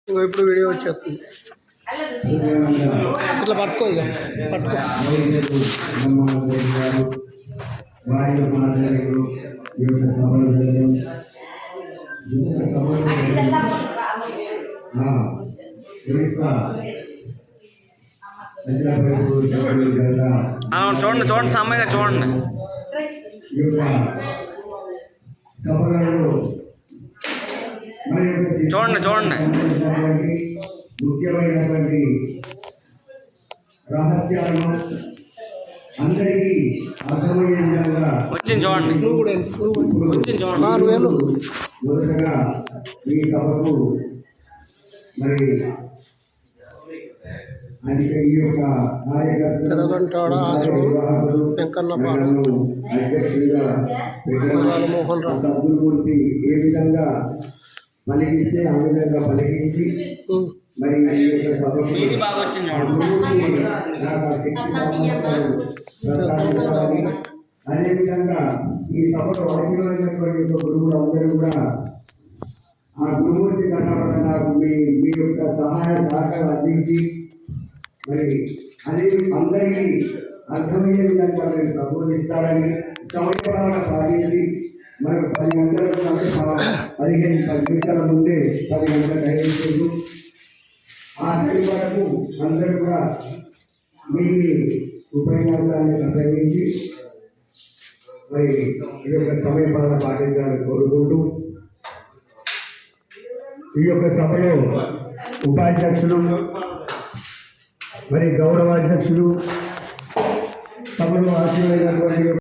ఇప్పుడు వీడియో వచ్చేస్తుంది. ఇట్లా పట్టుకో, ఇక పట్టుకో. చూడండి చూడండి సమ్మగా చూడండి. చూడండి చూడండి ముఖ్యమైనటువంటి రహస్యాలను అందరికీ అర్థమయ్యే విధంగా వచ్చింది చూడండి. వచ్చింది చూడండి. మొదటగా ఈ సభకు మరి అందుకే ఈ యొక్క పెదగంటాడ ఆశ్రమం వెంకన్నపాలెం మోహన్ రావు సద్గురుమూర్తి ఏ విధంగా పలికిస్తే ఆ విధంగా పలికించి మరి ఈ యొక్క సభకు అదేవిధంగా ఈ సభలో అధికమైనటువంటి గురువులు అందరూ కూడా ఆ గురుమూర్తి కన్నపడంగా మీ యొక్క సహాయ సహకారం అందించి మరి అది అందరికీ అర్థమయ్యే విధంగా మీరు ప్రబోధిస్తారని సమయపాలన సాధించి మరి 10 గంటలకు 15 నిమిషాల ముందే 10 గంటల టైం ఇచ్చేది. ఆ టైం వరకు అందరూ కూడా మీ ఉపన్యాసాన్ని ప్రసంగించి మరి ఈ యొక్క సమయపాలన పాటించాలని కోరుకుంటూ ఈ యొక్క సభలో ఉపాధ్యక్షులు మరి గౌరవాధ్యక్షులు సభలో ఆశీర్వైనటువంటి